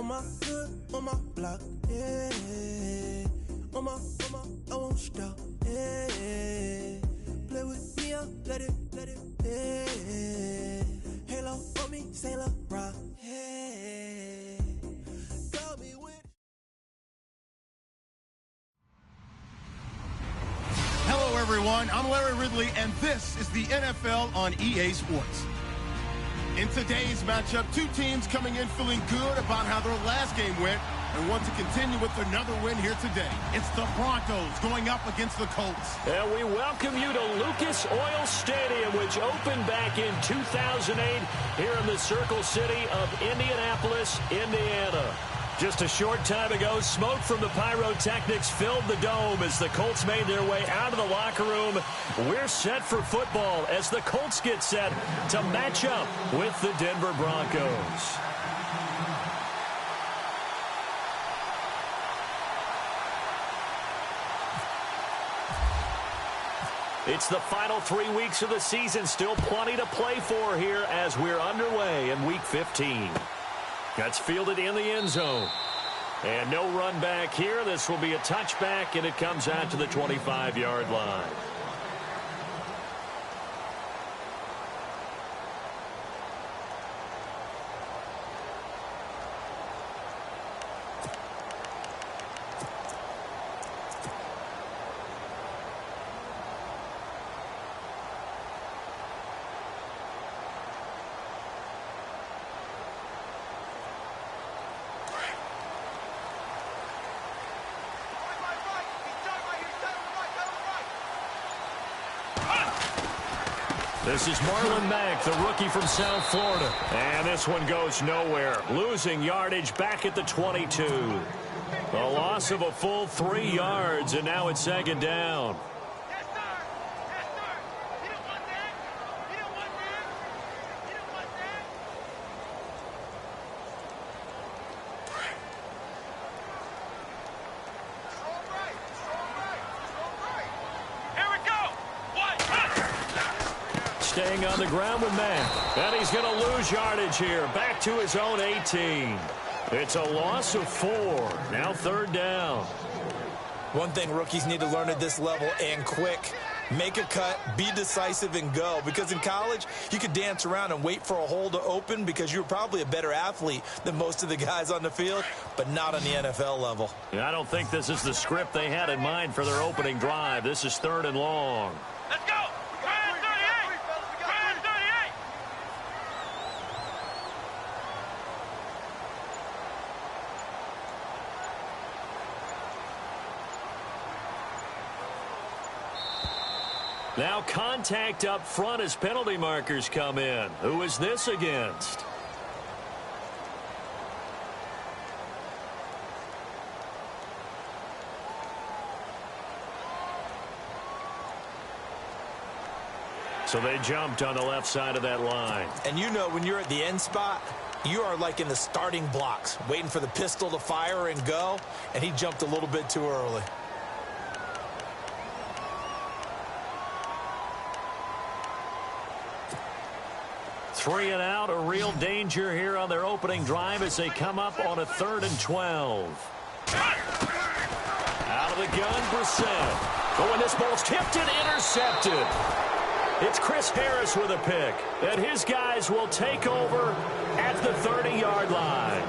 On my hood, on my block, yeah. On my, I won't stop, yeah. Play with me, I'll let it, yeah. Halo on me, Saint Laurent, yeah. Call me with. Hello, everyone. I'm Larry Ridley, and this is the NFL on EA Sports. In today's matchup, two teams coming in feeling good about how their last game went and want to continue with another win here today. It's the Broncos going up against the Colts. And we welcome you to Lucas Oil Stadium, which opened back in 2008 here in the Circle City of Indianapolis, Indiana. Just a short time ago, smoke from the pyrotechnics filled the dome as the Colts made their way out of the locker room. We're set for football as the Colts get set to match up with the Denver Broncos. It's the final 3 weeks of the season. Still plenty to play for here as we're underway in Week 15. That's fielded in the end zone. And no run back here. This will be a touchback, and it comes out to the 25-yard line. This is Marlon Mack, the rookie from South Florida. And this one goes nowhere. Losing yardage back at the 22. A loss of a full 3 yards, and now it's second down. Staying on the ground with Mack. And he's going to lose yardage here. Back to his own 18. It's a loss of 4. Now third down. One thing rookies need to learn at this level, and quick. Make a cut, be decisive, and go. Because in college, you could dance around and wait for a hole to open because you're probably a better athlete than most of the guys on the field, but not on the NFL level. I don't think this is the script they had in mind for their opening drive. This is third and long. Let's go! Now contact up front as penalty markers come in. Who is this against? So they jumped on the left side of that line. And you know when you're at the end spot, you are like in the starting blocks, waiting for the pistol to fire and go, and he jumped a little bit too early. Three and out, a real danger here on their opening drive as they come up on a 3rd and 12. Out of the gun, Brissett. Oh, and this ball's tipped and intercepted. It's Chris Harris with a pick, and his guys will take over at the 30-yard line.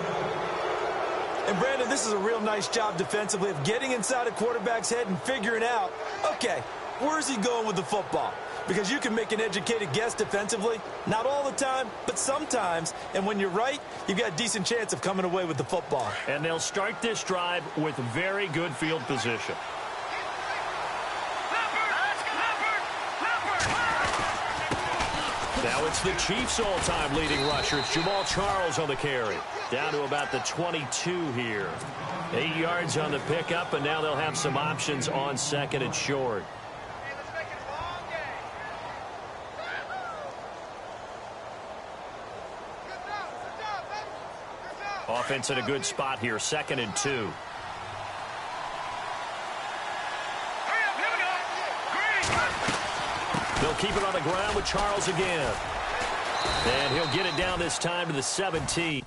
And, Brandon, this is a real nice job defensively of getting inside a quarterback's head and figuring out, okay, where's he going with the football? Because you can make an educated guess defensively, not all the time, but sometimes. And when you're right, you've got a decent chance of coming away with the football. And they'll start this drive with very good field position. Now it's the Chiefs' all-time leading rusher. It's Jamal Charles on the carry. Down to about the 22 here. 8 yards on the pickup, and now they'll have some options on 2nd and short. Offense in a good spot here, 2nd and 2. They'll keep it on the ground with Charles again. And he'll get it down this time to the 17.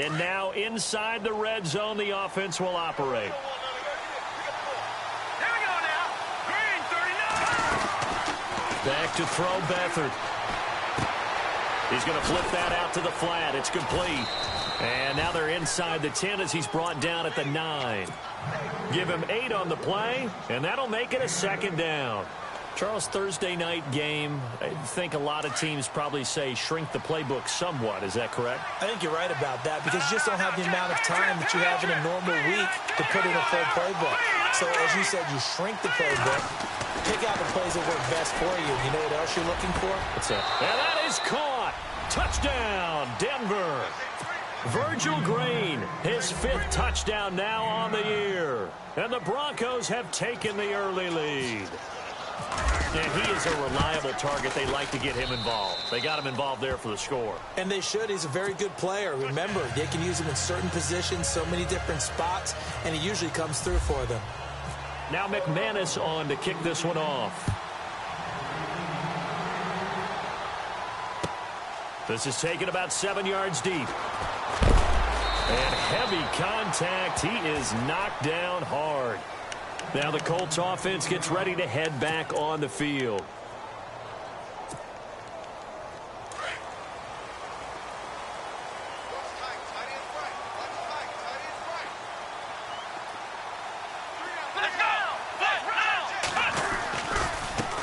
And now inside the red zone, the offense will operate. Back to throw Beathard. He's going to flip that out to the flat. It's complete. And now they're inside the 10 as he's brought down at the 9. Give him 8 on the play, and that'll make it a second down. Charles, Thursday night game, I think a lot of teams probably say shrink the playbook somewhat. Is that correct? I think you're right about that because you just don't have the amount of time that you have in a normal week to put in a full playbook. So, as you said, you shrink the playbook, pick out the plays that work best for you. You know what else you're looking for? What's that? And that is caught. Touchdown, Denver. Virgil Green, his 5th touchdown now on the year. And the Broncos have taken the early lead. And he is a reliable target. They like to get him involved. They got him involved there for the score. And they should. He's a very good player. Remember, they can use him in certain positions, so many different spots, and he usually comes through for them. Now McManus on to kick this one off. This is taken about 7 yards deep. And heavy contact. He is knocked down hard. Now the Colts offense gets ready to head back on the field.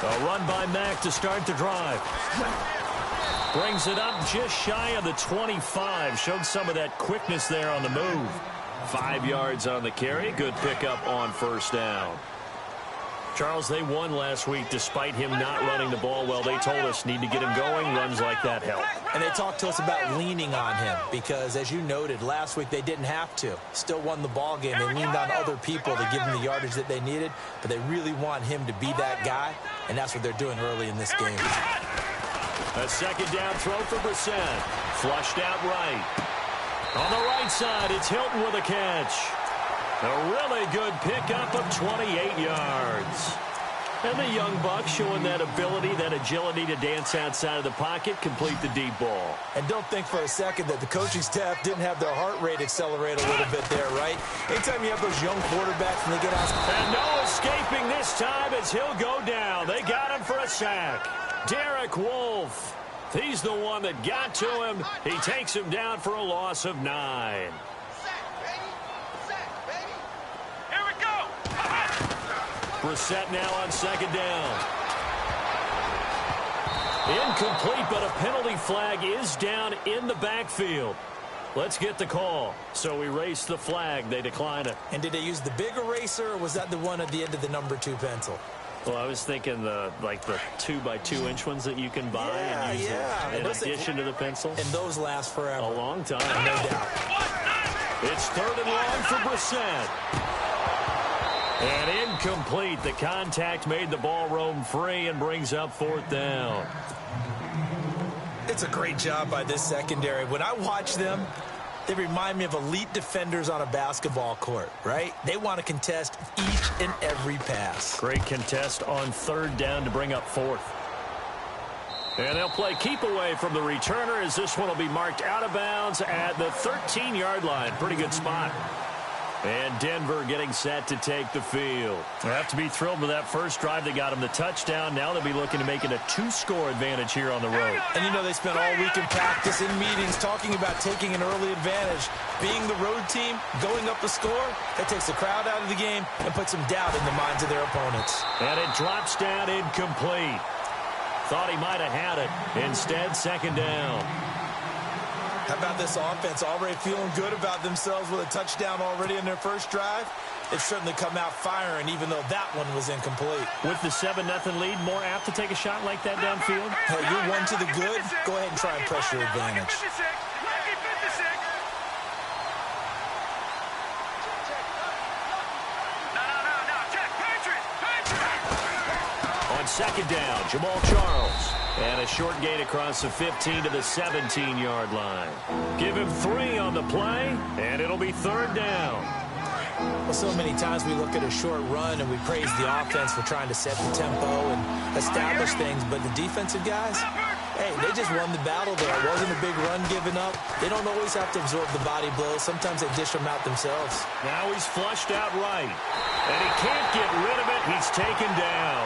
A run by Mack to start the drive. Brings it up just shy of the 25. Showed some of that quickness there on the move. 5 yards on the carry. Good pickup on first down. Charles, they won last week despite him not running the ball well. They told us need to get him going. Runs like that help. And they talked to us about leaning on him because, as you noted, last week they didn't have to. Still won the ball game. They leaned on other people to give them the yardage that they needed, but they really want him to be that guy, and that's what they're doing early in this game. A second down throw for Brissett. Flushed out right. On the right side, it's Hilton with a catch. A really good pickup of 28 yards. And the young buck showing that ability, that agility to dance outside of the pocket, complete the deep ball. And don't think for a second that the coaching staff didn't have their heart rate accelerate a little bit there, right? Anytime you have those young quarterbacks and they get out. And no escaping this time as he'll go down. They got him for a sack. Derek Wolfe. He's the one that got to him. He takes him down for a loss of 9. Brissett now on second down. Incomplete, but a penalty flag is down in the backfield. Let's get the call. So erase the flag. They decline it. And did they use the big eraser, or was that the one at the end of the number 2 pencil? Well, I was thinking the 2x2-inch ones that you can buy and use in addition to the pencil. And those last forever. A long time. No doubt. It's 3rd and long for Brissett. And incomplete. The contact made the ball roam free and brings up 4th down. It's a great job by this secondary. When I watch them, they remind me of elite defenders on a basketball court, right? They want to contest each and every pass. Great contest on 3rd down to bring up 4th. And they'll play keep away from the returner as this one will be marked out of bounds at the 13-yard line. Pretty good spot. And Denver getting set to take the field. They have to be thrilled with that first drive. They got him the touchdown. Now they'll be looking to make it a 2-score advantage here on the road. And you know they spent all week in practice, in meetings, talking about taking an early advantage. Being the road team, going up a score, that takes the crowd out of the game and puts some doubt in the minds of their opponents. And it drops down incomplete. Thought he might have had it. Instead, second down. How about this offense already feeling good about themselves with a touchdown already in their first drive? It's certainly come out firing, even though that one was incomplete. With the 7-0 lead, more apt to take a shot like that downfield? Hey, you're 1 to the good. Go ahead and try and press your advantage. On second down, Jamal Charles. And a short gain across the 15 to the 17-yard line. Give him 3 on the play, and it'll be 3rd down. Well, so many times we look at a short run and we praise the offense for trying to set the tempo and establish things, but the defensive guys, Hey, they just won the battle there. It wasn't a big run given up. They don't always have to absorb the body blows. Sometimes they dish them out themselves. Now he's flushed out right. And he can't get rid of it. He's taken down.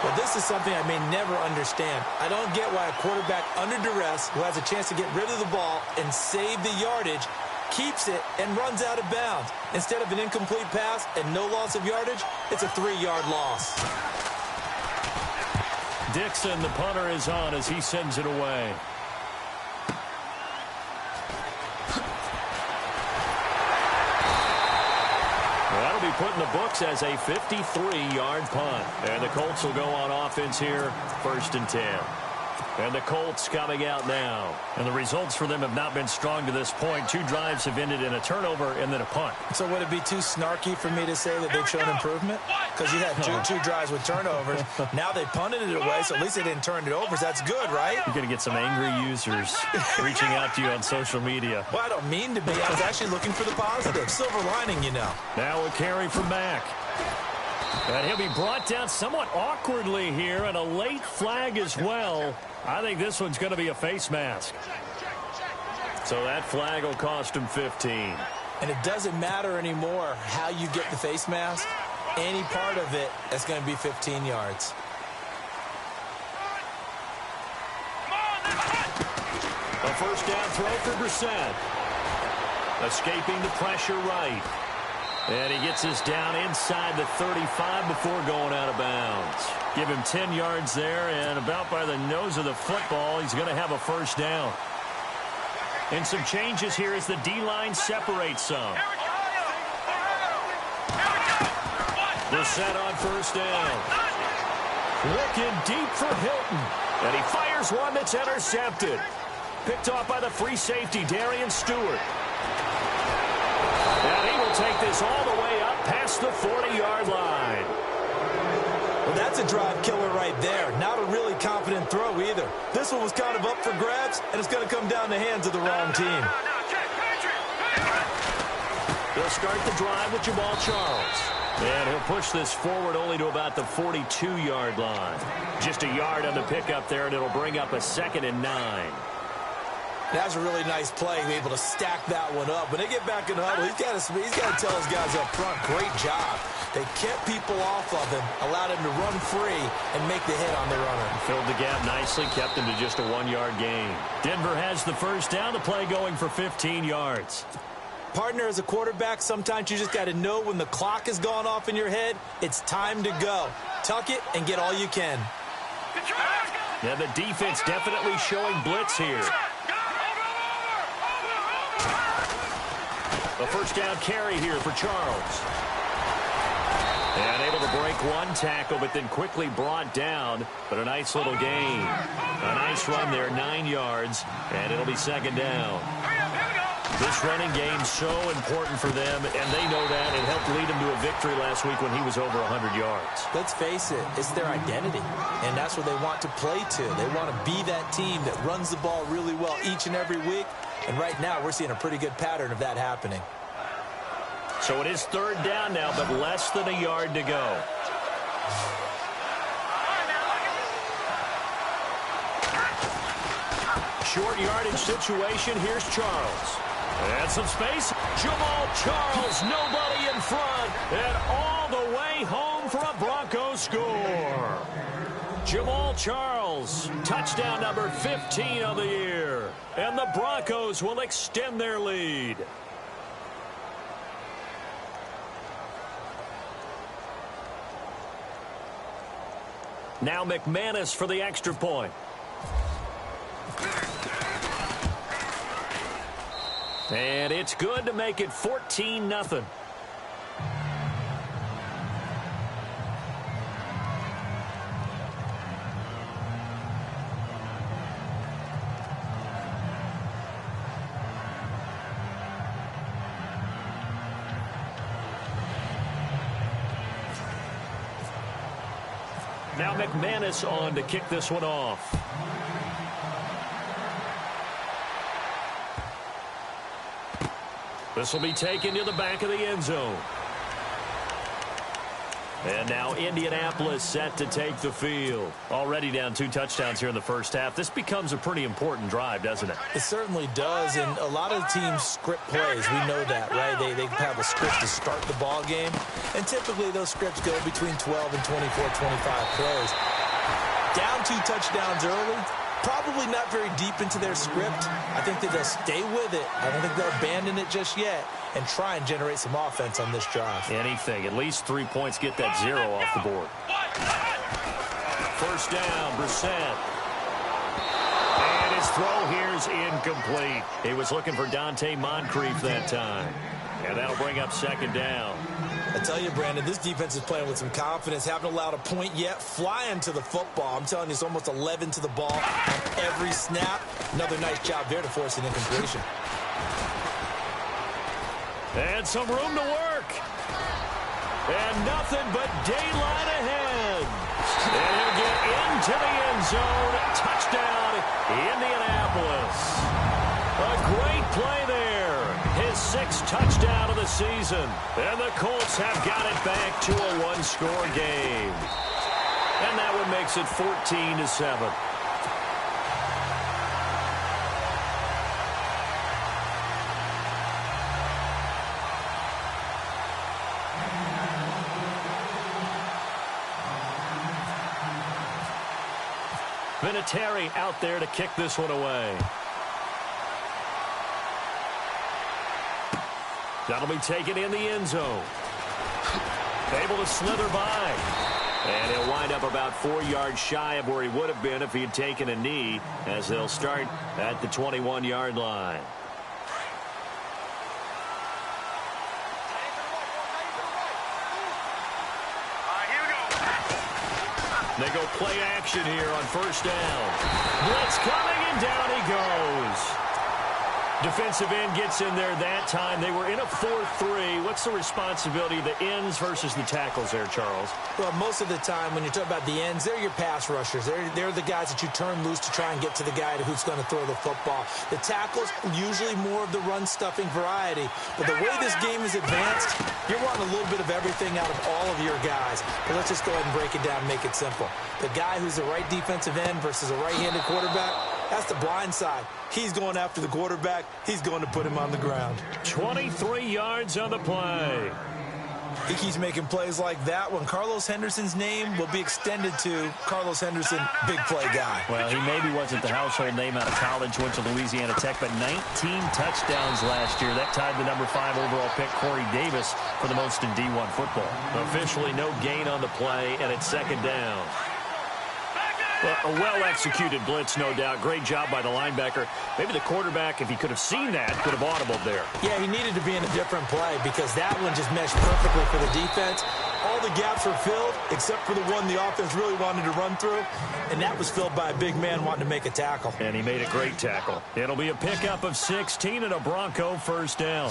Well, this is something I may never understand. I don't get why a quarterback under duress who has a chance to get rid of the ball and save the yardage keeps it and runs out of bounds. Instead of an incomplete pass and no loss of yardage, it's a 3-yard loss. Dixon, the punter, is on as he sends it away. That'll be put in the books as a 53-yard punt. And the Colts will go on offense here, 1st and 10. And the Colts coming out now. And the results for them have not been strong to this point. 2 drives have ended in a turnover and then a punt. So would it be too snarky for me to say that they've shown improvement? Because you had two drives with turnovers. Now they punted it away, so at least they didn't turn it over. So that's good, right? You're going to get some angry users reaching out to you on social media. Well, I don't mean to be. I was actually looking for the positive. Silver lining, you know. Now a carry from Mack. And he'll be brought down somewhat awkwardly here, and a late flag as well. I think this one's going to be a face mask. So that flag will cost him 15. And it doesn't matter anymore how you get the face mask. Any part of it, that's going to be 15 yards. A first down throw for Brissett. Escaping the pressure right. And he gets us down inside the 35 before going out of bounds. Give him 10 yards there, and about by the nose of the football, he's going to have a first down. And some changes here as the D-line separates some. Brissett on first down. Looking deep for Hilton. And he fires one that's intercepted. Picked off by the free safety, Darian Stewart. And he will take this all the way up past the 40-yard line. Well, that's a drive killer right there. Not a really confident throw either. This one was kind of up for grabs, and it's going to come down the hands of the wrong team. They'll start the drive with Jamal Charles. And he'll push this forward only to about the 42-yard line. Just a yard on the pickup there, and it'll bring up a 2nd and 9. That's a really nice play, be able to stack that one up. When they get back in the huddle, he's got to tell his guys up front, great job. They kept people off of him, allowed him to run free, and make the hit on the runner. Filled the gap nicely, kept him to just a 1-yard gain. Denver has the first down, the play going for 15 yards. Partner, as a quarterback, sometimes you just got to know when the clock has gone off in your head, it's time to go. Tuck it and get all you can. Yeah, the defense definitely showing blitz here. A first down carry here for Charles. And able to break one tackle, but then quickly brought down. But a nice little gain. A nice run there, 9 yards, and it'll be 2nd down. This running game's so important for them, and they know that. It helped lead them to a victory last week when he was over 100 yards. Let's face it, it's their identity, and that's what they want to play to. They want to be that team that runs the ball really well each and every week, and right now we're seeing a pretty good pattern of that happening. So it is 3rd down now, but less than a yard to go. Short yardage situation. Here's Charles. And some space. Jamal Charles, nobody in front. And all the way home for a Broncos score. Jamal Charles, touchdown number 15 of the year. And the Broncos will extend their lead. Now McManus for the extra point. And it's good to make it 14-0. Now McManus on to kick this one off. This will be taken to the back of the end zone. And now Indianapolis set to take the field. Already down 2 touchdowns here in the first half. This becomes a pretty important drive, doesn't it? It certainly does, and a lot of the teams script plays. We know that, right? They have a script to start the ball game, and typically those scripts go between 12 and 24, 25 plays. Down 2 touchdowns early, probably not very deep into their script. I think that they'll stay with it. I don't think they'll abandon it just yet and try and generate some offense on this drive. Anything. At least 3 points, get that 0 off the board. First down, Brissett. And his throw here's incomplete. He was looking for Dante Moncrief that time. And that'll bring up second down. I tell you, Brandon, this defense is playing with some confidence. Haven't allowed a point yet. Flying to the football. I'm telling you, it's almost 11 to the ball on every snap. Another nice job there to force an incompletion. And some room to work. And nothing but daylight ahead. And he'll get into the end zone. Touchdown, Indianapolis. A great play there. His 6th touchdown of the season. And the Colts have got it back to a 1-score game. And that one makes it 14-7. Vinatieri out there to kick this one away. That'll be taken in the end zone. Able to slither by. And he'll wind up about 4 yards shy of where he would have been if he had taken a knee, as they'll start at the 21-yard line. They go play action here on first down. Blitz coming, and down he goes. Defensive end gets in there that time. They were in a 4-3. What's the responsibility of the ends versus the tackles there, Charles? Well, most of the time when you talk about the ends, they're your pass rushers. They're the guys that you turn loose to try and get to the guy who's going to throw the football. The tackles, usually more of the run-stuffing variety. But the way this game is advanced, you're wanting a little bit of everything out of all of your guys. But let's just go ahead and break it down and make it simple. The guy who's the right defensive end versus a right-handed quarterback, that's the blind side. He's going after the quarterback. He's going to put him on the ground. 23 yards on the play. He keeps making plays like that when Carlos Henderson's name will be extended to Carlos Henderson, big play guy. Well, he maybe wasn't the household name out of college, went to Louisiana Tech, but 19 touchdowns last year. That tied the number 5 overall pick, Corey Davis, for the most in D1 football. Officially no gain on the play, and it's second down. Well, a well-executed blitz, no doubt. Great job by the linebacker. Maybe the quarterback, if he could have seen that, could have audibled there. Yeah, he needed to be in a different play because that one just meshed perfectly for the defense. All the gaps were filled except for the one the offense really wanted to run through, and that was filled by a big man wanting to make a tackle. And he made a great tackle. It'll be a pickup of 16 and a Bronco first down.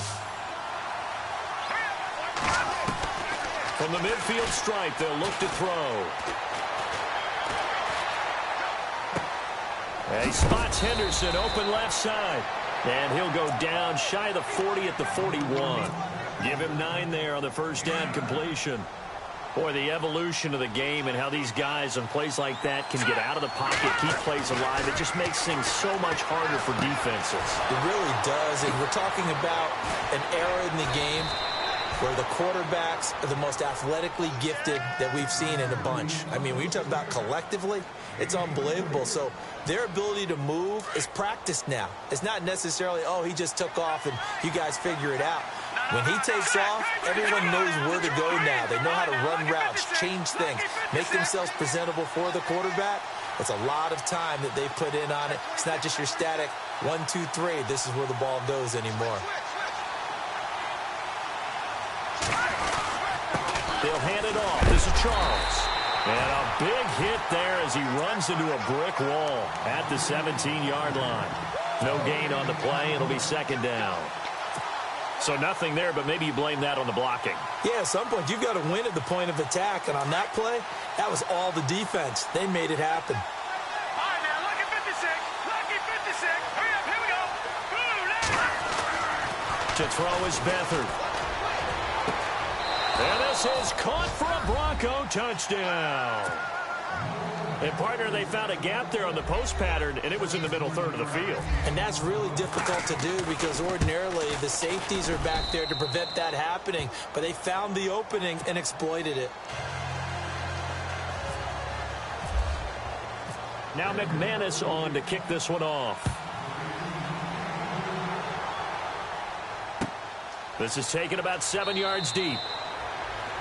From the midfield stripe, they'll look to throw. And he spots Henderson, open left side. And he'll go down shy of the 40 at the 41. Give him 9 there on the first down completion. Boy, the evolution of the game and how these guys on plays like that can get out of the pocket, keep plays alive. It just makes things so much harder for defenses. It really does. And we're talking about an era in the game where the quarterbacks are the most athletically gifted that we've seen in a bunch. I mean, when you talk about collectively, it's unbelievable. So their ability to move is practiced now. It's not necessarily, oh, he just took off and you guys figure it out. When he takes off, everyone knows where to go now. They know how to run routes, change things, make themselves presentable for the quarterback. It's a lot of time that they put in on it. It's not just your static 1, 2, 3. This is where the ball goes anymore. They'll hand it off. This is Charles. And a big hit there as he runs into a brick wall at the 17-yard line. No gain on the play. It'll be second down. So nothing there, but maybe you blame that on the blocking. Yeah, at some point, you've got to win at the point of attack. And on that play, that was all the defense. They made it happen. All right, now, lucky 56. Lucky 56. Hurry up, here we go. To throw is Beathard. And this is caught for a Bronco touchdown. And, partner, they found a gap there on the post pattern, and it was in the middle third of the field. And that's really difficult to do because ordinarily the safeties are back there to prevent that happening. But they found the opening and exploited it. Now McManus on to kick this one off. This is taken about 7 yards deep.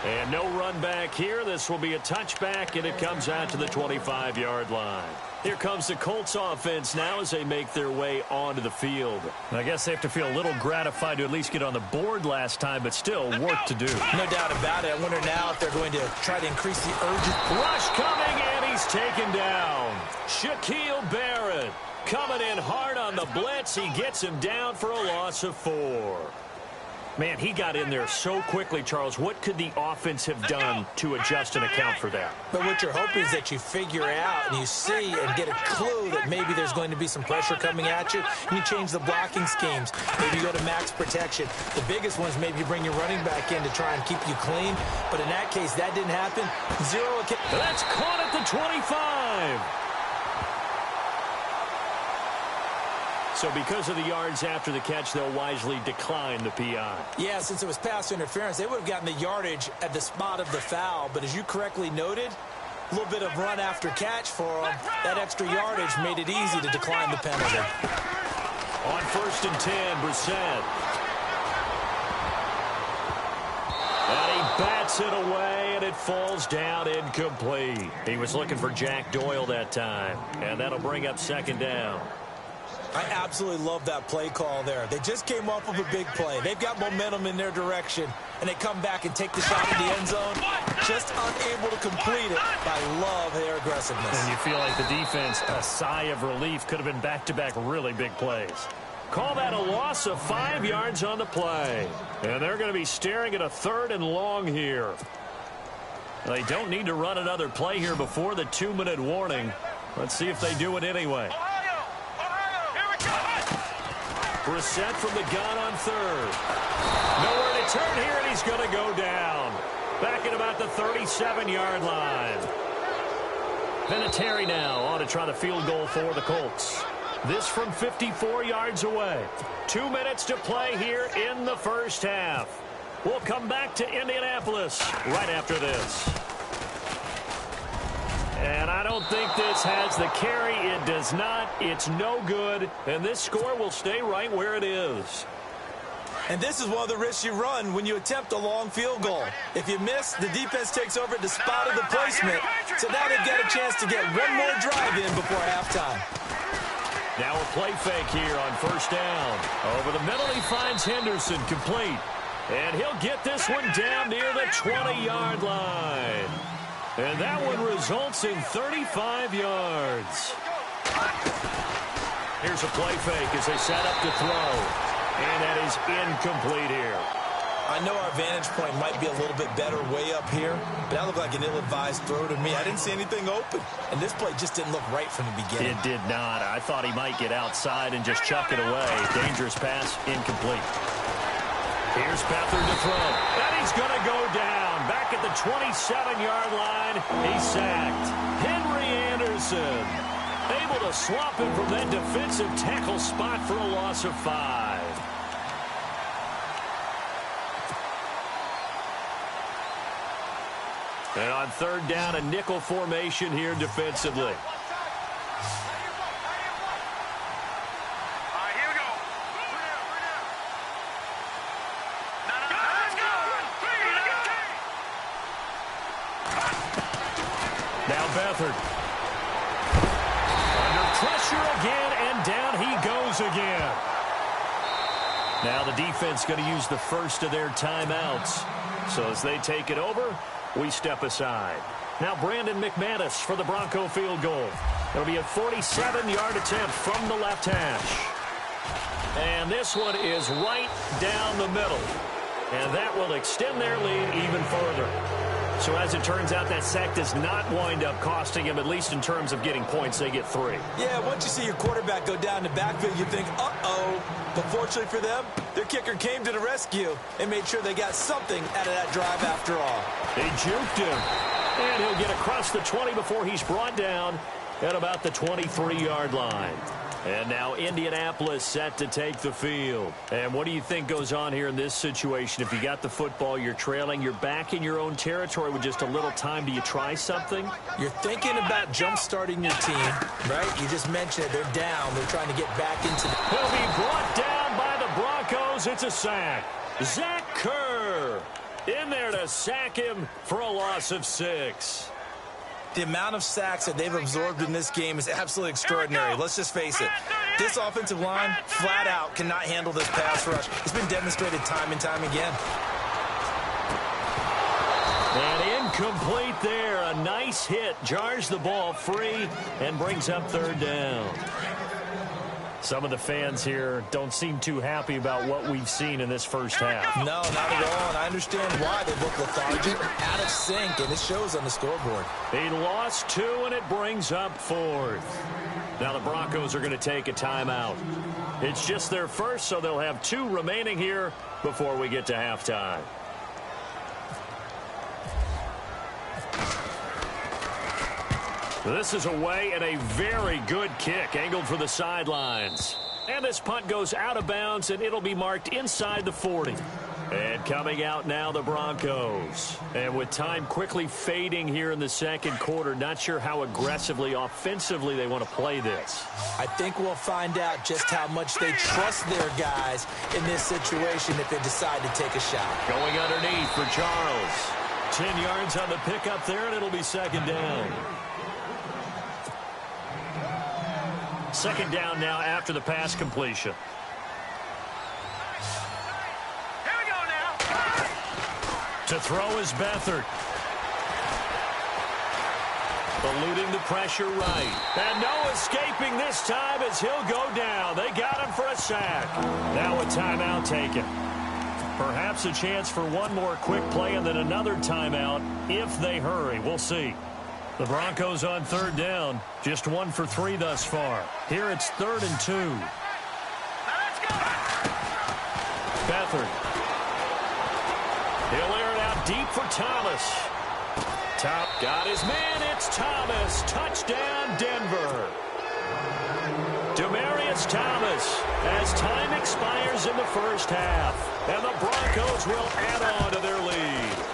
And no run back here. This will be a touchback, and it comes out to the 25-yard line. Here comes the Colts offense now as they make their way onto the field. I guess they have to feel a little gratified to at least get on the board last time, but still work to do. No doubt about it. I wonder now if they're going to try to increase the urgency. Rush coming, and he's taken down. Shaquille Barrett coming in hard on the blitz. He gets him down for a loss of 4. Man, he got in there so quickly, Charles. What could the offense have done to adjust and account for that? But what you're hoping is that you figure out and you see and get a clue that maybe there's going to be some pressure coming at you, and you change the blocking schemes. Maybe you go to max protection. The biggest one is maybe you bring your running back in to try and keep you clean. But in that case, that didn't happen. That's caught at the 25. So because of the yards after the catch, they'll wisely decline the PI. Yeah, since it was pass interference, they would have gotten the yardage at the spot of the foul. But as you correctly noted, a little bit of run after catch for them. That extra yardage made it easy to decline the penalty. On 1st and 10, Brissett. And he bats it away, and it falls down incomplete. He was looking for Jack Doyle that time, and that'll bring up 2nd down. I absolutely love that play call there. They just came off of a big play. They've got momentum in their direction, and they come back and take the shot in the end zone, just unable to complete it. I love their aggressiveness. And you feel like the defense, a sigh of relief, could have been back-to-back really big plays. Call that a loss of 5 yards on the play. And they're going to be staring at a 3rd and long here. They don't need to run another play here before the 2-minute warning. Let's see if they do it anyway. Brissett from the gun on 3rd. Nowhere to turn here, and he's going to go down. Back at about the 37-yard line. Vinatieri now on to try the field goal for the Colts. This from 54 yards away. 2 minutes to play here in the first half. We'll come back to Indianapolis right after this. And I don't think this has the carry. It does not. It's no good. And this score will stay right where it is. And this is one of the risks you run when you attempt a long field goal. If you miss, the defense takes over at the spot of the placement. So now they've got a chance to get one more drive in before halftime. Now a play fake here on 1st down. Over the middle, he finds Henderson complete. And he'll get this one down near the 20-yard line. And that one results in 35 yards. Here's a play fake as they set up to throw. And that is incomplete here. I know our vantage point might be a little bit better way up here, but that looked like an ill-advised throw to me. I didn't see anything open, and this play just didn't look right from the beginning. It did not. I thought he might get outside and just chuck it away. Dangerous pass, incomplete. Here's Beathard to throw. And he's going to go down. Back at the 27-yard line, he's sacked. Henry Anderson able to swap him from that defensive tackle spot for a loss of 5. And on 3rd down, a nickel formation here defensively. Now Beathard. Under pressure again, and down he goes again. Now the defense going to use the first of their timeouts. So as they take it over, we step aside. Now Brandon McManus for the Bronco field goal. It'll be a 47-yard attempt from the left hash. And this one is right down the middle. And that will extend their lead even further. So as it turns out, that sack does not wind up costing him, at least in terms of getting points. They get 3. Yeah, once you see your quarterback go down the backfield, you think, uh-oh. But fortunately for them, their kicker came to the rescue and made sure they got something out of that drive after all. They juked him. And he'll get across the 20 before he's brought down at about the 23-yard line. And now Indianapolis set to take the field. And what do you think goes on here in this situation? If you got the football, you're trailing, you're back in your own territory with just a little time. Do you try something? You're thinking about jump-starting your team, right? You just mentioned it. They're down. They're trying to get back into the... He'll be brought down by the Broncos. It's a sack. Zach Kerr in there to sack him for a loss of 6. The amount of sacks that they've absorbed in this game is absolutely extraordinary. Let's just face it. This offensive line, flat out, cannot handle this pass rush. It's been demonstrated time and time again. And incomplete there. A nice hit. Jars the ball free and brings up 3rd down. Some of the fans here don't seem too happy about what we've seen in this first half. No, not at all, and I understand why. They look lethargic, out of sync, and it shows on the scoreboard. He lost 2, and it brings up 4th. Now the Broncos are going to take a timeout. It's just their first, so they'll have 2 remaining here before we get to halftime. This is away and a very good kick angled for the sidelines. And this punt goes out of bounds, and it'll be marked inside the 40. And coming out now, the Broncos. And with time quickly fading here in the second quarter, not sure how aggressively, offensively they want to play this. I think we'll find out just how much they trust their guys in this situation if they decide to take a shot. Going underneath for Charles. 10 yards on the pickup there, and it'll be 2nd down. 2nd down now after the pass completion. Here we go now. To throw is Beathard. Eluding the pressure right. And no escaping this time as he'll go down. They got him for a sack. Now a timeout taken. Perhaps a chance for one more quick play and then another timeout if they hurry. We'll see. The Broncos on 3rd down. Just 1 for 3 thus far. Here it's 3rd and 2. Beathard. He'll air it out deep for Thomas. Top got his man. It's Thomas. Touchdown, Denver. Demaryius Thomas as time expires in the first half. And the Broncos will add on to their lead.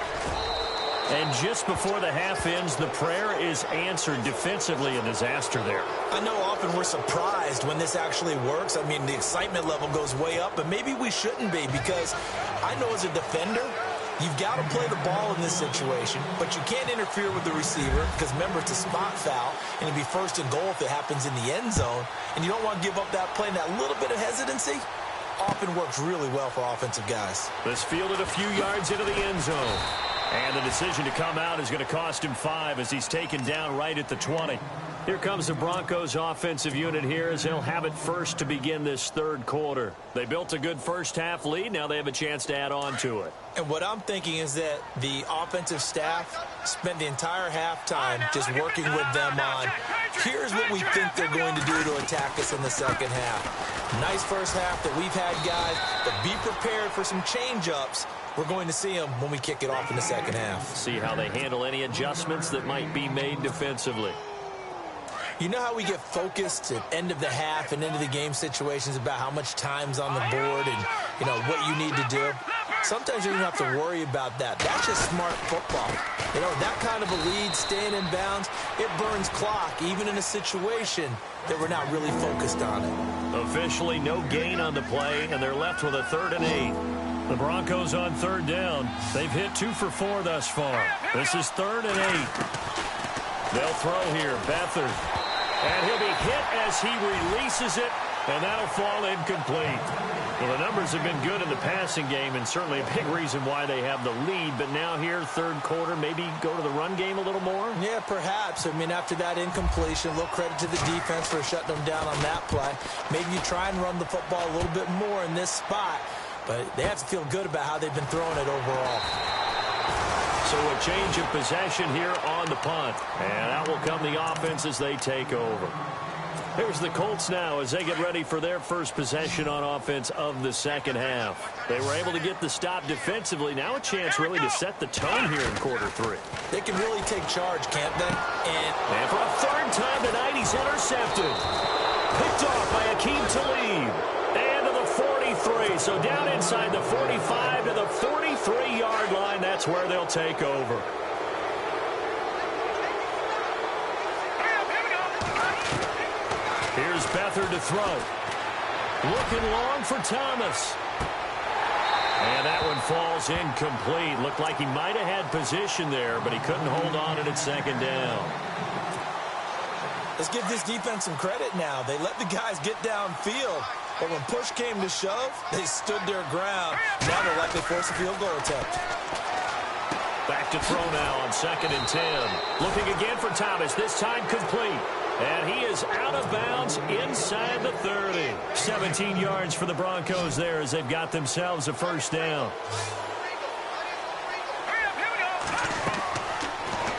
And just before the half ends, the prayer is answered defensively. A disaster there. I know often we're surprised when this actually works. I mean, the excitement level goes way up, but maybe we shouldn't be because I know as a defender, you've got to play the ball in this situation, but you can't interfere with the receiver because, remember, it's a spot foul, and it'd be 1st and goal if it happens in the end zone, and you don't want to give up that play. And that little bit of hesitancy often works really well for offensive guys. This fielded a few yards into the end zone. And the decision to come out is going to cost him 5 as he's taken down right at the 20. Here comes the Broncos offensive unit here as they'll have it first to begin this 3rd quarter. They built a good first half lead. Now they have a chance to add on to it. And what I'm thinking is that the offensive staff spent the entire halftime just working with them on, here's what we think they're going to do to attack us in the second half. Nice first half that we've had, guys, but be prepared for some change-ups. We're going to see them when we kick it off in the second half. See how they handle any adjustments that might be made defensively. You know how we get focused at end of the half and into the game situations about how much time's on the board and, you know, what you need to do? Sometimes you don't have to worry about that. That's just smart football. You know, that kind of a lead, staying in bounds, it burns clock, even in a situation that we're not really focused on it. Officially no gain on the play, and they're left with a 3rd and 8. The Broncos on 3rd down. They've hit 2 for 4 thus far. This is 3rd and 8. They'll throw here. Beathard. And he'll be hit as he releases it, and that'll fall incomplete. Well, the numbers have been good in the passing game, and certainly a big reason why they have the lead. But now here, 3rd quarter, maybe go to the run game a little more? Yeah, perhaps. I mean, after that incompletion, a little credit to the defense for shutting them down on that play. Maybe you try and run the football a little bit more in this spot. But they have to feel good about how they've been throwing it overall. So a change of possession here on the punt. And out will come the offense as they take over. Here's the Colts now as they get ready for their first possession on offense of the second half. They were able to get the stop defensively. Now a chance really to set the tone here in quarter three. They can really take charge, can't they? And for a third time tonight, he's intercepted. Picked off by Akeem Talib. And to the 43. So down inside the 45 to the 43-yard line. That's where they'll take over. Here's Beathard to throw. Looking long for Thomas. And that one falls incomplete. Looked like he might have had position there, but he couldn't hold on at second down. Let's give this defense some credit now. They let the guys get downfield, but when push came to shove, they stood their ground. Now they're likely force a field goal attempt. Back to throw now on 2nd and 10. Looking again for Thomas, this time complete. And he is out of bounds inside the 30. 17 yards for the Broncos there as they've got themselves a first down.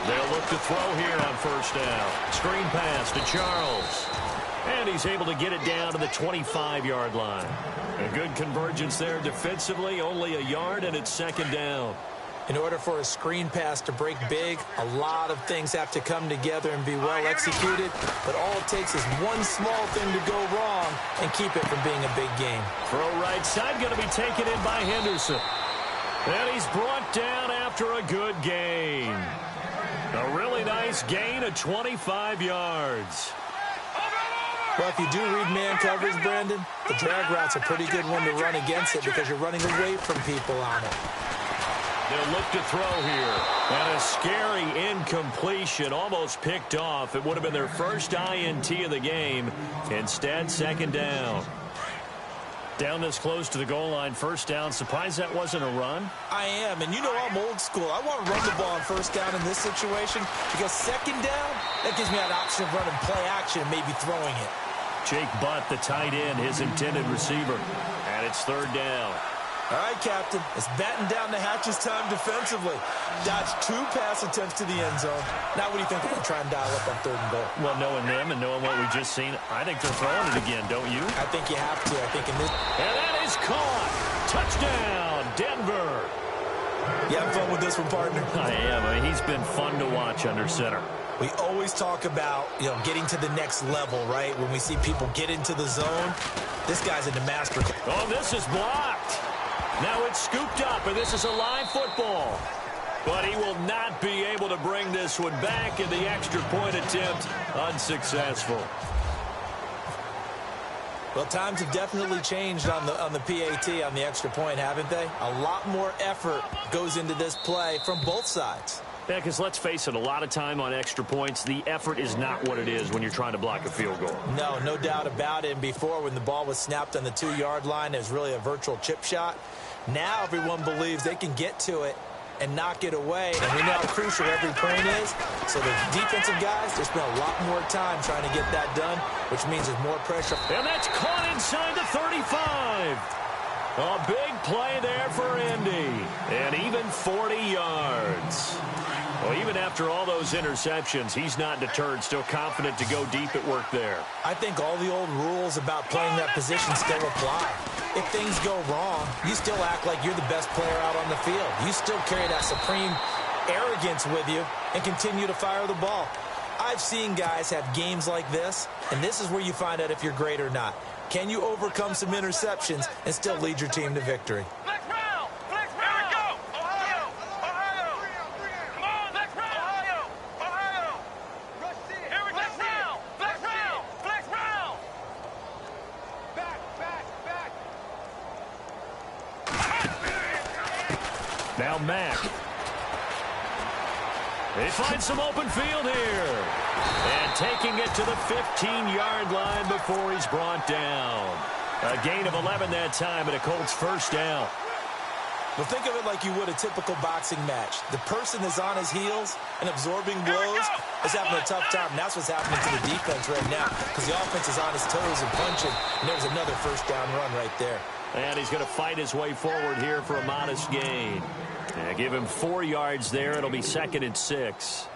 They'll look to throw here on first down. Screen pass to Charles. And he's able to get it down to the 25-yard line. A good convergence there defensively, only a yard, and it's second down. In order for a screen pass to break big, a lot of things have to come together and be well executed. But all it takes is one small thing to go wrong and keep it from being a big game. Throw right side going to be taken in by Henderson. And he's brought down after a good gain. A really nice gain of 25 yards. Well, if you do read man coverage, Brandon, the drag route's a pretty good one to run against it because you're running away from people on it. They'll look to throw here. And a scary incompletion, almost picked off. It would have been their first INT of the game. Instead, second down. Down this close to the goal line, first down. Surprised that wasn't a run? I am, and you know I'm old school. I want to run the ball on first down in this situation because second down, that gives me an option of running play action and maybe throwing it. Jake Butt, the tight end, his intended receiver. And it's third down. All right, Captain, it's batten down the hatches time defensively. Dodged 2 pass attempts to the end zone. Now what do you think they're going to try and dial up on 3rd and goal? Well, knowing them and knowing what we just seen, I think they're throwing it again, don't you? I think you have to. I think in this... And that is caught. Touchdown, Denver. You having fun with this one, partner? I am. I mean, he's been fun to watch under center. We always talk about, getting to the next level, right? When we see people get into the zone, this guy's in the master. Oh, this is blocked. Now it's scooped up, and this is a live football. But he will not be able to bring this one back, and the extra point attempt unsuccessful. Well, times have definitely changed on the PAT, on the extra point, haven't they? A lot more effort goes into this play from both sides. Yeah, because let's face it, a lot of time on extra points, the effort is not what it is when you're trying to block a field goal. No doubt about it. And before, when the ball was snapped on the 2-yard line, it was really a virtual chip shot. Now everyone believes they can get to it and knock it away. And we know how crucial every point is. So the defensive guys, they spend a lot more time trying to get that done, which means there's more pressure. And that's caught inside the 35. A big play there for Indy. And even 40 yards. Well, even after all those interceptions, he's not deterred, still confident to go deep at work there. I think all the old rules about playing that position still apply. If things go wrong, you still act like you're the best player out on the field. You still carry that supreme arrogance with you and continue to fire the ball. I've seen guys have games like this, and this is where you find out if you're great or not. Can you overcome some interceptions and still lead your team to victory? Now Mack. They find some open field here. And taking it to the 15-yard line before he's brought down. A gain of 11 that time and a Colts first down. Well, think of it like you would a typical boxing match. The person is on his heels and absorbing blows is having a tough time. And that's what's happening to the defense right now because the offense is on his toes and punching. And there's another first down run right there. And he's going to fight his way forward here for a modest gain. Give him 4 yards there. It'll be 2nd and 6.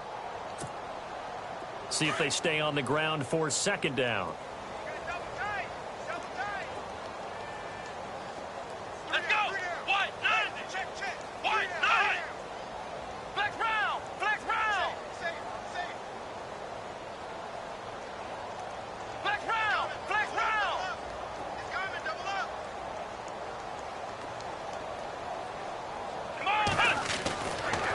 See if they stay on the ground for 2nd down. Let's go. White, nine. White, nine. Flex round. Flex round. Flex round. Flex round. It's coming. Double up. Come on.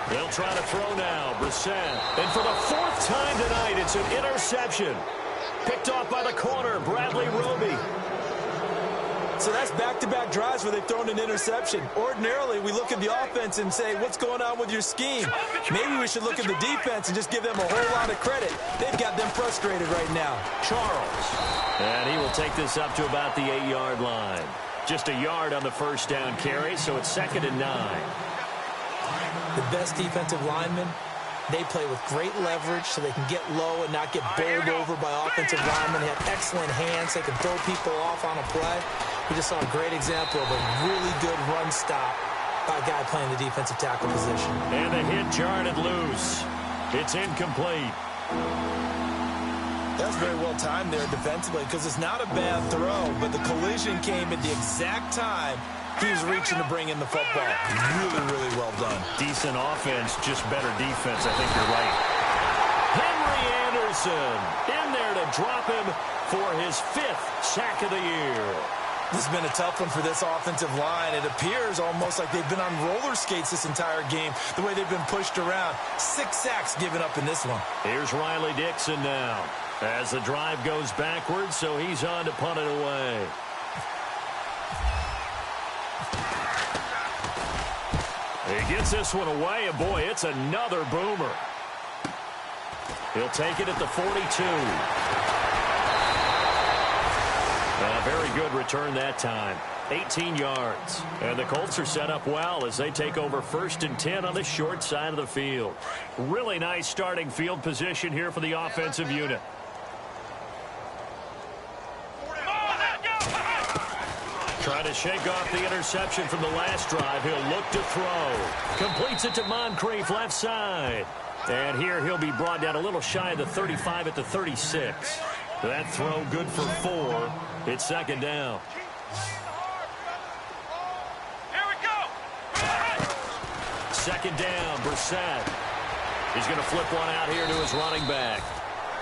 They'll try to throw now. Brissett. And for the 4th time tonight, it's an interception. Picked off by the corner, Bradley Roby. So that's back-to-back drives where they've thrown an interception. Ordinarily, we look at the offense and say, what's going on with your scheme? Maybe we should look at the defense and just give them a whole lot of credit. They've got them frustrated right now. Charles. And he will take this up to about the 8-yard line. Just a yard on the 1st down carry, so it's 2nd and 9. The best defensive linemen, they play with great leverage so they can get low and not get bowled over by offensive linemen. They have excellent hands. They can throw people off on a play. We just saw a great example of a really good run stop by a guy playing the defensive tackle position. And the hit jarred it loose. It's incomplete. That's very well timed there defensively because it's not a bad throw, but the collision came at the exact time he was reaching to bring in the football. Really, really well done. Decent offense, just better defense. I think you're right. Henry Anderson in there to drop him for his 5th sack of the year. This has been a tough one for this offensive line. It appears almost like they've been on roller skates this entire game, the way they've been pushed around. 6 sacks given up in this one. Here's Riley Dixon now as the drive goes backwards, so he's on to punt it away. He gets this one away, and boy, it's another boomer. He'll take it at the 42. A very good return that time. 18 yards. And the Colts are set up well as they take over 1st and 10 on the short side of the field. Really nice starting field position here for the offensive unit. Trying to shake off the interception from the last drive. He'll look to throw. Completes it to Moncrief, left side. And here he'll be brought down a little shy of the 35 at the 36. That throw good for 4. It's 2nd down. Here we go. 2nd down, Brissett. He's going to flip one out here to his running back.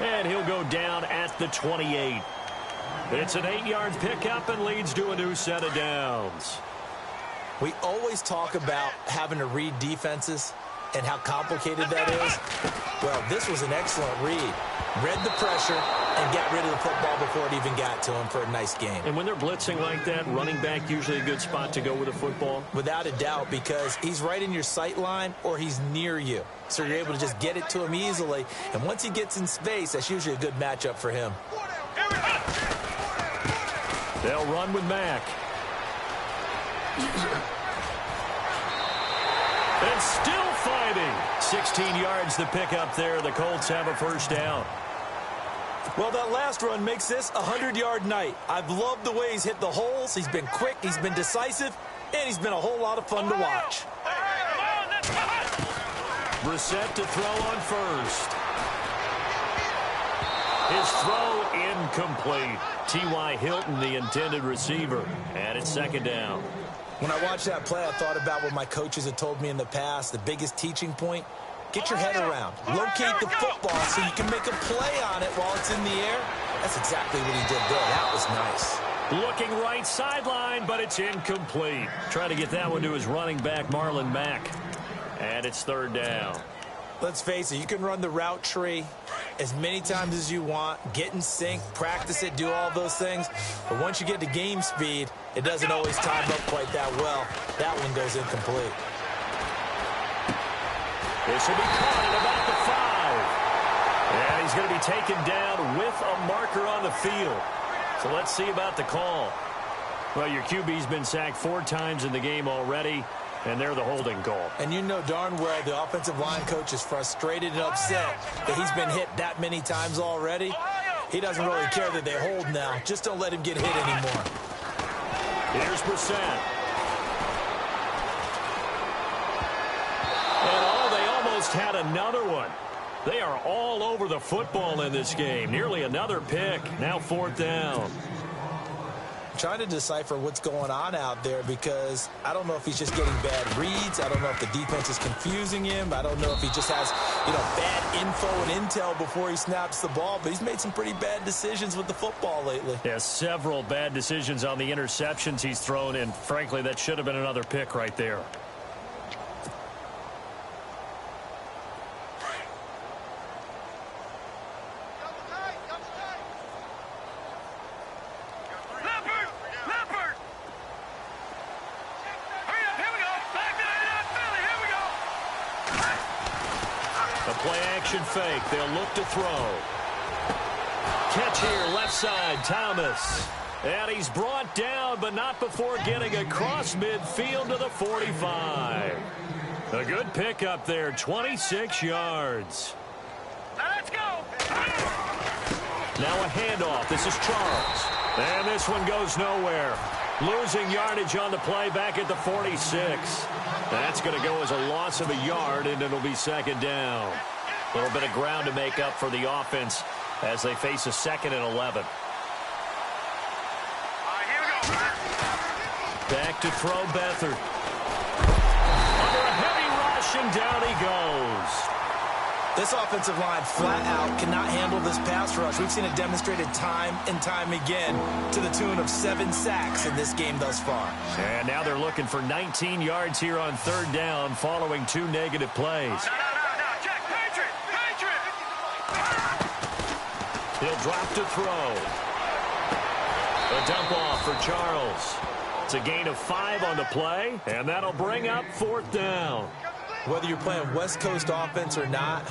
And he'll go down at the 28. It's an 8-yard pickup and leads to a new set of downs. We always talk about having to read defenses and how complicated that is. Well, this was an excellent read. Read the pressure and got rid of the football before it even got to him for a nice game. And when they're blitzing like that, running back usually a good spot to go with the football? Without a doubt, because he's right in your sight line or he's near you. So you're able to just get it to him easily. And once he gets in space, that's usually a good matchup for him. They'll run with Mack. And still fighting. 16 yards to pick up there. The Colts have a 1st down. Well, that last run makes this a 100-yard night. I've loved the way he's hit the holes. He's been quick, he's been decisive, and he's been a whole lot of fun to watch. Brissett to throw on 1st. His throw incomplete. T.Y. Hilton, the intended receiver. And it's 2nd down. When I watched that play, I thought about what my coaches had told me in the past. The biggest teaching point, get your head around. Locate the football so you can make a play on it while it's in the air. That's exactly what he did there. That was nice. Looking right sideline, but it's incomplete. Trying to get that one to his running back, Marlon Mack. And it's 3rd down. Let's face it, you can run the route tree as many times as you want, get in sync, practice it, do all those things. But once you get to game speed, it doesn't always time up quite that well. That one goes incomplete. This will be caught at about the 5. And he's going to be taken down with a marker on the field. So let's see about the call. Well, your QB's been sacked 4 times in the game already. And they're the holding call. And you know darn well the offensive line coach is frustrated and upset that he's been hit that many times already. He doesn't really care that they hold now. Just don't let him get hit anymore. Here's Brissett. And they almost had another one. They are all over the football in this game. Nearly another pick. Now 4th down. Trying to decipher what's going on out there because I don't know if he's just getting bad reads. I don't know if the defense is confusing him. I don't know if he just has, bad info and intel before he snaps the ball. But he's made some pretty bad decisions with the football lately. Yeah, several bad decisions on the interceptions he's thrown, and frankly, that should have been another pick right there. Fake. They'll look to throw. Catch here, left side, Thomas. And he's brought down, but not before getting across midfield to the 45. A good pickup there, 26 yards. Let's go. Now a handoff. This is Charles. And this one goes nowhere. Losing yardage on the play back at the 46. That's going to go as a loss of a yard, and it'll be 2nd down. A little bit of ground to make up for the offense as they face a 2nd and 11. Back to throw Beathard. Under a heavy rush, and down he goes. This offensive line flat out cannot handle this pass rush. We've seen it demonstrated time and time again to the tune of 7 sacks in this game thus far. And now they're looking for 19 yards here on 3rd down following 2 negative plays. He'll drop to throw. A dump off for Charles. It's a gain of 5 on the play, and that'll bring up 4th down. Whether you're playing West Coast offense or not,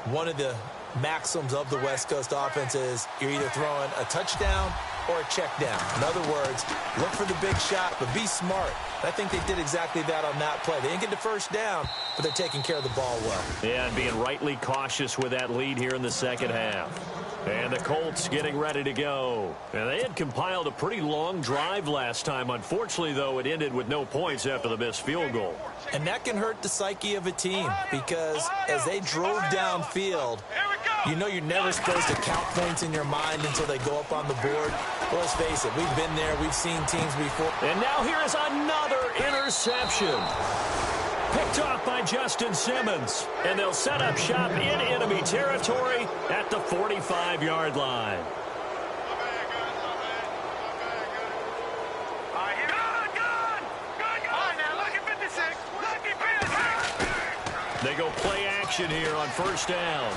one of the maxims of the West Coast offense is you're either throwing a touchdown or a check down. In other words, look for the big shot, but be smart. I think they did exactly that on that play. They didn't get the 1st down, but they're taking care of the ball well. Yeah, and being rightly cautious with that lead here in the 2nd half. And the Colts getting ready to go. And they had compiled a pretty long drive last time. Unfortunately, though, it ended with no points after the missed field goal. And that can hurt the psyche of a team because as they drove downfield, you know you're never supposed to count points in your mind until they go up on the board. Well, let's face it, we've been there. We've seen teams before. And now here is another interception. Picked off by Justin Simmons. And they'll set up shop in enemy territory at the 45-yard line. They go play action here on 1st down.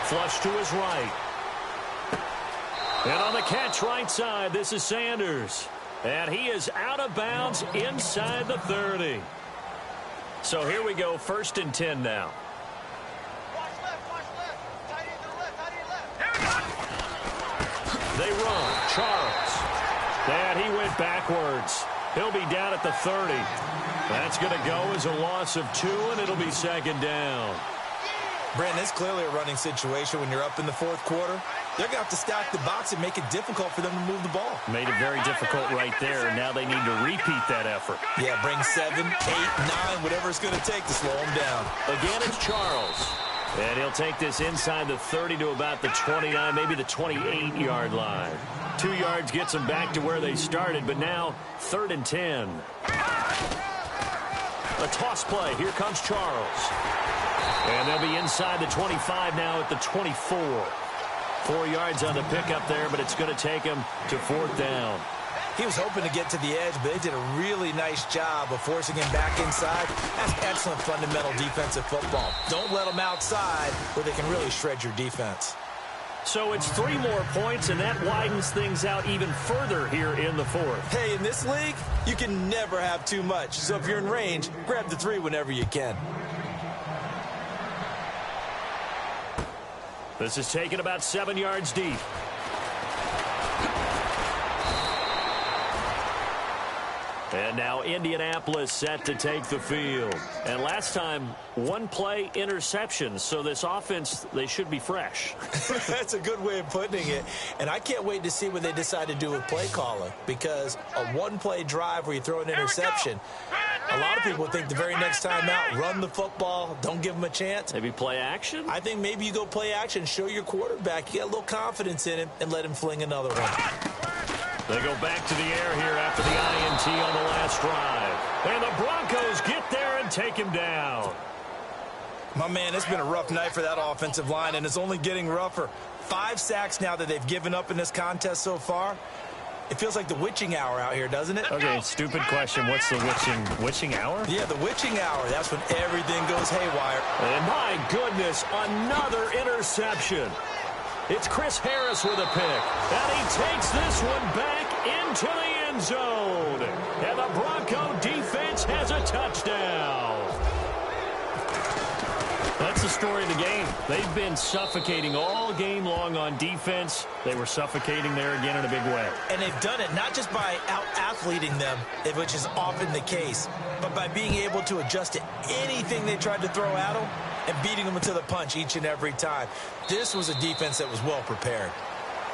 Flush to his right. And on the catch right side, this is Sanders. And he is out of bounds inside the 30. So here we go, 1st and 10 now. They run. Charles. And he went backwards. He'll be down at the 30. That's going to go as a loss of 2, and it'll be 2nd down. Brandon, it's clearly a running situation when you're up in the 4th quarter. They're going to have to stack the box and make it difficult for them to move the ball. Made it very difficult right there, and now they need to repeat that effort. Yeah, bring 7, 8, 9, whatever it's going to take to slow them down. Again, it's Charles. And he'll take this inside the 30 to about the 29, maybe the 28-yard line. 2 yards gets them back to where they started, but now 3rd and 10. A toss play. Here comes Charles. And they'll be inside the 25 now at the 24. 4 yards on the pickup there, but it's going to take him to 4th down. He was hoping to get to the edge, but they did a really nice job of forcing him back inside. That's excellent fundamental defensive football. Don't let them outside where they can really shred your defense. So it's 3 more points, and that widens things out even further here in the 4th. Hey, in this league, you can never have too much. So if you're in range, grab the 3 whenever you can. This is taken about 7 yards deep. And now Indianapolis set to take the field. And last time, one play interception. So this offense, they should be fresh. That's a good way of putting it. And I can't wait to see what they decide to do with play calling. Because a one-play drive where you throw an interception, a lot of people think the very next time out, run the football, don't give them a chance. Maybe play action? I think maybe you go play action, show your quarterback, you get a little confidence in him, and let him fling another one. They go back to the air here after the INT on the last drive. And the Broncos get there and take him down. My man, it's been a rough night for that offensive line, and it's only getting rougher. 5 sacks now that they've given up in this contest so far. It feels like the witching hour out here, doesn't it? Okay, stupid question. What's the witching hour? Yeah, the witching hour. That's when everything goes haywire. And my goodness, another interception. It's Chris Harris with a pick. And he takes this one back into the end zone. And the Bronco defense has a touchdown. That's the story of the game. They've been suffocating all game long on defense. They were suffocating there again in a big way. And they've done it not just by out-athleting them, which is often the case, but by being able to adjust to anything they tried to throw at them and beating them to the punch each and every time. This was a defense that was well prepared.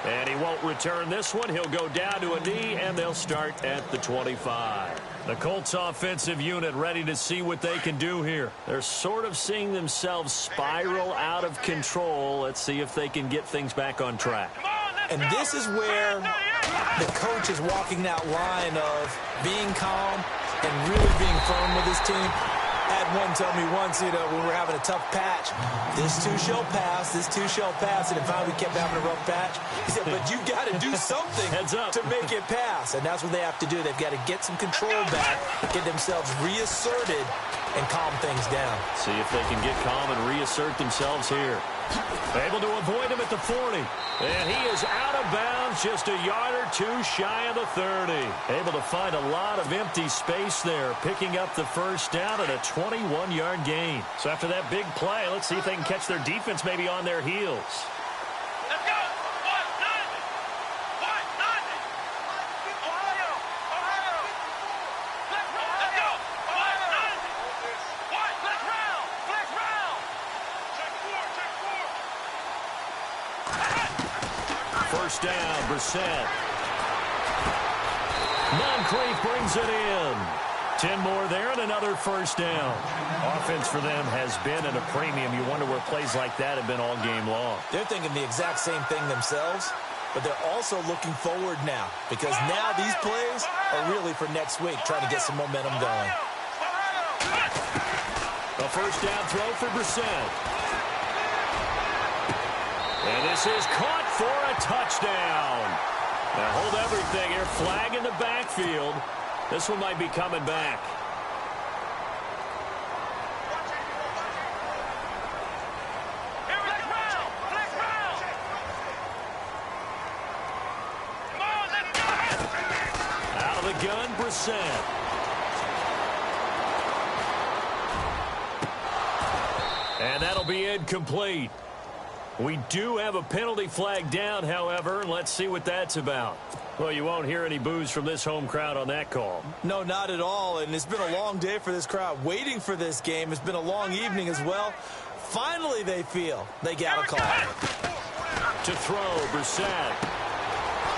And he won't return this one. He'll go down to a knee, and they'll start at the 25. The Colts offensive unit ready to see what they can do here. They're sort of seeing themselves spiral out of control. Let's see if they can get things back on track. And this is where the coach is walking that line of being calm and really being firm with his team. I had one tell me once, when we were having a tough patch, this too shall pass, this too shall pass, and finally we kept having a rough patch. He said, but you got to do something to make it pass, and that's what they have to do. They've got to get some control back, get themselves reasserted, and calm things down. See if they can get calm and reassert themselves here. Able to avoid him at the 40. And he is out of bounds, just a yard or two shy of the 30. Able to find a lot of empty space there, picking up the first down at a 21-yard gain. So after that big play, let's see if they can catch their defense maybe on their heels. Let's go! First down, Brissett. Moncrief brings it in. 10 more there and another first down. Offense for them has been at a premium. You wonder where plays like that have been all game long. They're thinking the exact same thing themselves, but they're also looking forward now because now these plays are really for next week, trying to get some momentum going. A first down throw for Brissett. And this is caught for a touchdown. Now hold everything here. Flag in the backfield. This one might be coming back. Out of the gun, Brissett. And that'll be incomplete. We do have a penalty flag down, however, and let's see what that's about. Well, you won't hear any boos from this home crowd on that call. No, not at all, and it's been a long day for this crowd waiting for this game. It's been a long evening as well. Finally, they feel they got a call. To throw, Brissett.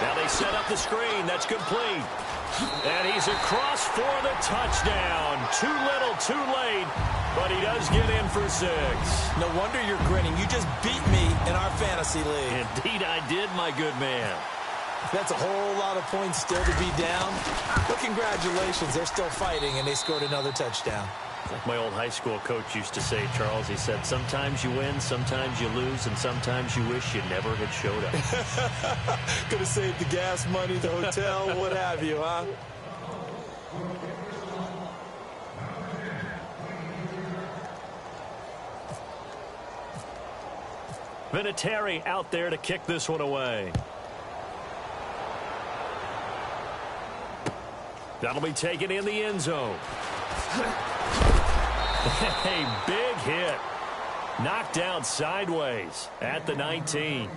Now they set up the screen. That's complete. And he's across for the touchdown. Too little, too late, but he does get in for 6. No wonder you're grinning. You just beat me in our fantasy league. Indeed I did, my good man. That's a whole lot of points still to be down. But congratulations, they're still fighting, and they scored another touchdown. Like my old high school coach used to say, Charles, he said, sometimes you win, sometimes you lose, and sometimes you wish you never had showed up. Could have saved the gas money, the hotel, what have you, huh? Vinatieri out there to kick this one away. That'll be taken in the end zone. A big hit. Knocked down sideways at the 19.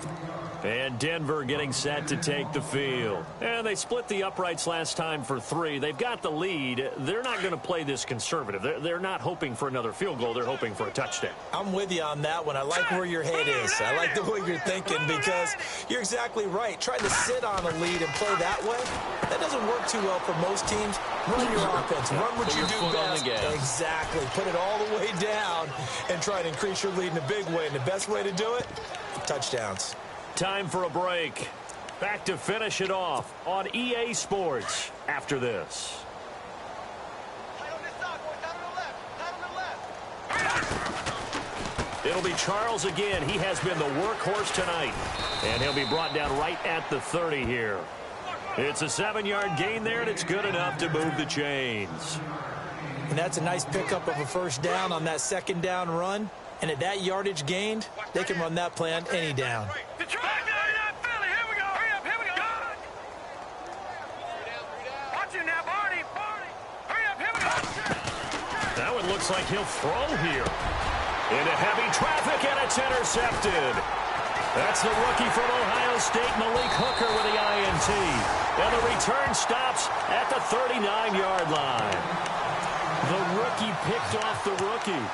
And Denver getting set to take the field. And they split the uprights last time for 3. They've got the lead. They're not going to play this conservative. They're not hoping for another field goal. They're hoping for a touchdown. I'm with you on that one. I like where your head is. I like the way you're thinking because you're exactly right. Trying to sit on a lead and play that way, that doesn't work too well for most teams. Run your offense. Run what you do best. Exactly. Put it all the way down and try to increase your lead in a big way. And the best way to do it, touchdowns. Time for a break. Back to finish it off on EA Sports after this. It'll be Charles again. He has been the workhorse tonight. And he'll be brought down right at the 30 here. It's a 7-yard gain there, and it's good enough to move the chains. And that's a nice pickup of a first down on that second down run. And at that yardage gained, they can run that play on any down. That one looks like he'll throw here. Into heavy traffic, and it's intercepted. That's the rookie from Ohio State, Malik Hooker, with the INT. And the return stops at the 39-yard line. The rookie picked off the rookie.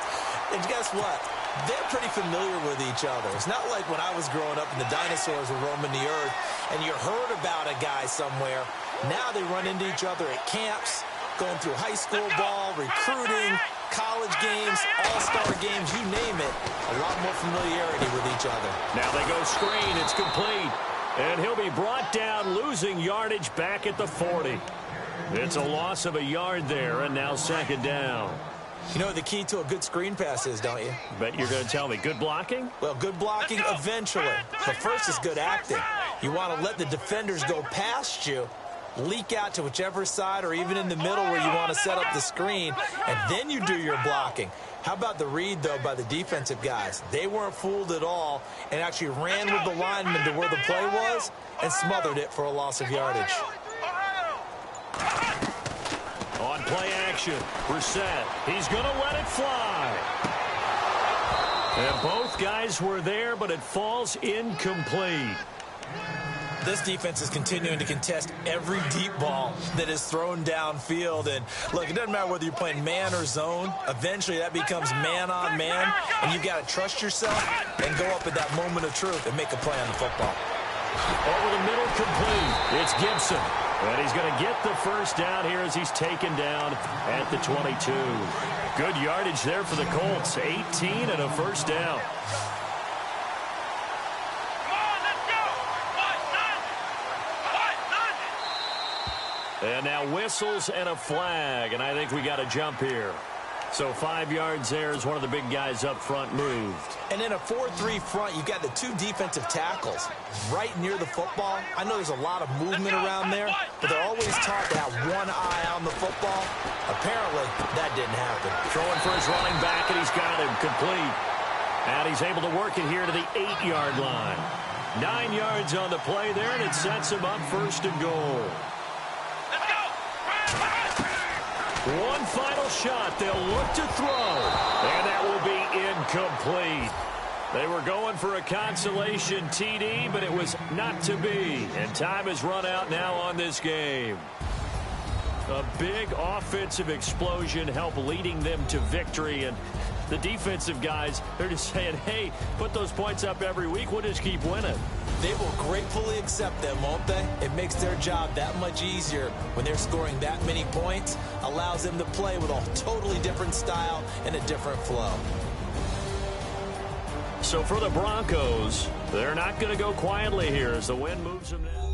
And guess what? They're pretty familiar with each other. It's not like when I was growing up and the dinosaurs were roaming the earth and you heard about a guy somewhere. Now they run into each other at camps, going through high school ball, recruiting, college games, all-star games, you name it. A lot more familiarity with each other. Now they go screen. It's complete. And he'll be brought down, losing yardage back at the 40. It's a loss of a yard there, and now second down. You know what the key to a good screen pass is, don't you? Bet you're going to tell me. Good blocking? Well, good blocking eventually. But first is good acting. You want to let the defenders go past you, leak out to whichever side or even in the middle where you want to set up the screen, and then you do your blocking. How about the read, though, by the defensive guys? They weren't fooled at all and actually ran with the lineman to where the play was and smothered it for a loss of yardage. On play action, Brissett. He's going to let it fly. And both guys were there, but it falls incomplete. This defense is continuing to contest every deep ball that is thrown downfield. And, look, it doesn't matter whether you're playing man or zone. Eventually, that becomes man on man, and you've got to trust yourself and go up at that moment of truth and make a play on the football. Over the middle, complete. It's Gibson. And he's going to get the first down here as he's taken down at the 22. Good yardage there for the Colts. 18 and a first down. And now whistles and a flag, and I think we got a jump here. So 5 yards there as one of the big guys up front moved. And in a 4-3 front, you've got the 2 defensive tackles right near the football. I know there's a lot of movement around there, but they're always taught to have one eye on the football. Apparently, that didn't happen. Throwing for his running back, and he's got him complete. And he's able to work it here to the 8-yard line. 9 yards on the play there, and it sets him up first and goal. One final shot. They'll look to throw. And that will be incomplete. They were going for a consolation TD, but it was not to be. And time has run out now on this game. A big offensive explosion helped leading them to victory. And the defensive guys, they're just saying, hey, put those points up every week. We'll just keep winning. They will gratefully accept them, won't they? It makes their job that much easier when they're scoring that many points. Allows them to play with a totally different style and a different flow. So for the Broncos, they're not going to go quietly here as the wind moves them down.